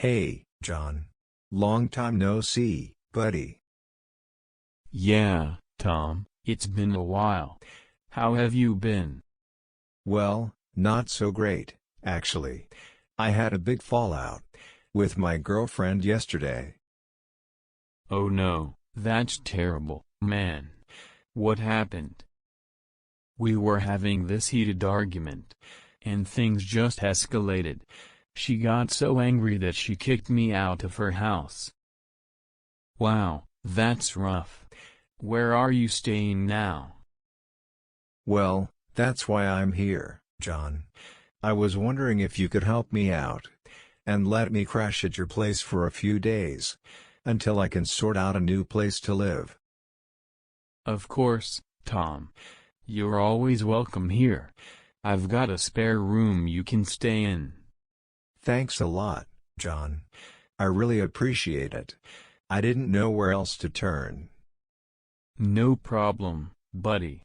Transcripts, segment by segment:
Hey, John. Long time no see, buddy. Yeah, Tom, it's been a while. How have you been? Well, not so great, actually. I had a big fallout with my girlfriend yesterday. Oh no, that's terrible, man. What happened? We were having this heated argument, and things just escalated. She got so angry that she kicked me out of her house. Wow, that's rough. Where are you staying now? Well, that's why I'm here, John. I was wondering if you could help me out and let me crash at your place for a few days until I can sort out a new place to live. Of course, Tom. You're always welcome here. I've got a spare room you can stay in. Thanks a lot, John. I really appreciate it. I didn't know where else to turn. No problem, buddy.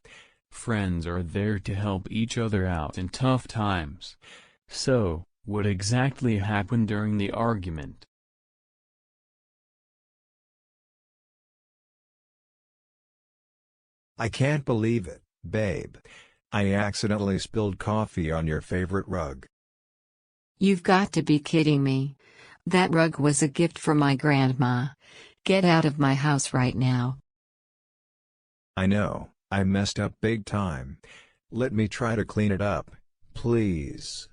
Friends are there to help each other out in tough times. So, what exactly happened during the argument? I can't believe it, babe. I accidentally spilled coffee on your favorite rug. You've got to be kidding me. That rug was a gift from my grandma. Get out of my house right now. I know, I messed up big time. Let me try to clean it up, please.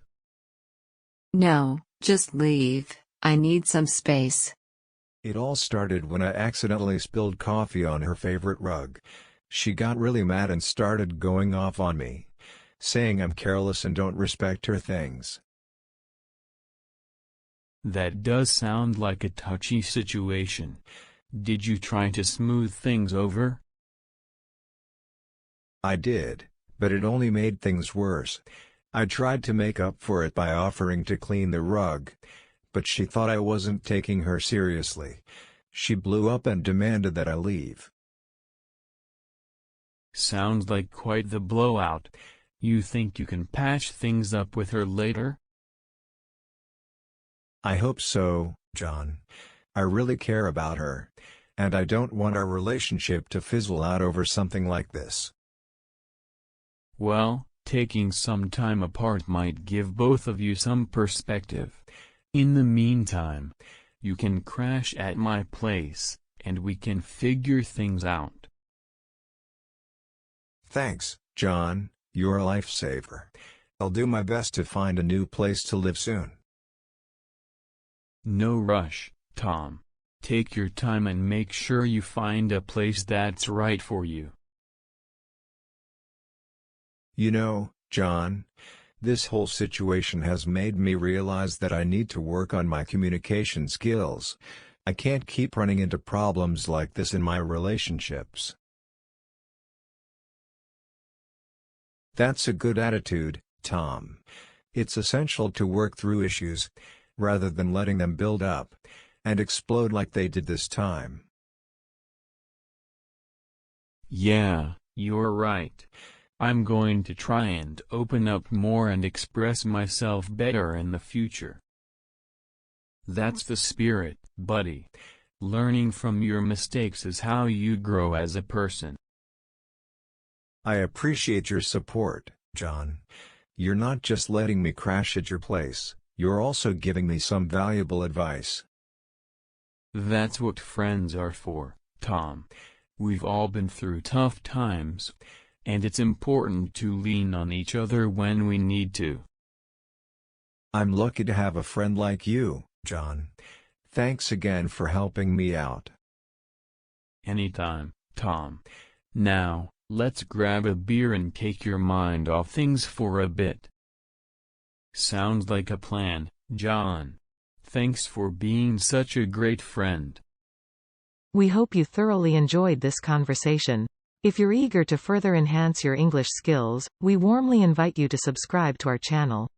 No, just leave. I need some space. It all started when I accidentally spilled coffee on her favorite rug. She got really mad and started going off on me, saying I'm careless and don't respect her things. That does sound like a touchy situation. Did you try to smooth things over? I did, but it only made things worse. I tried to make up for it by offering to clean the rug, but she thought I wasn't taking her seriously. She blew up and demanded that I leave. Sounds like quite the blowout. You think you can patch things up with her later? I hope so, John. I really care about her, and I don't want our relationship to fizzle out over something like this. Well, taking some time apart might give both of you some perspective. In the meantime, you can crash at my place, and we can figure things out. Thanks, John, you're a lifesaver. I'll do my best to find a new place to live soon. No rush, Tom. Take your time and make sure you find a place that's right for you. You know, John, this whole situation has made me realize that I need to work on my communication skills. I can't keep running into problems like this in my relationships. That's a good attitude, Tom. It's essential to work through issues, rather than letting them build up and explode like they did this time. Yeah, you're right. I'm going to try and open up more and express myself better in the future. That's the spirit, buddy. Learning from your mistakes is how you grow as a person. I appreciate your support, John. You're not just letting me crash at your place, you're also giving me some valuable advice. That's what friends are for, Tom. We've all been through tough times, and it's important to lean on each other when we need to. I'm lucky to have a friend like you, John. Thanks again for helping me out. Anytime, Tom. Now, let's grab a beer and take your mind off things for a bit. Sounds like a plan, John. Thanks for being such a great friend. We hope you thoroughly enjoyed this conversation. If you're eager to further enhance your English skills, we warmly invite you to subscribe to our channel.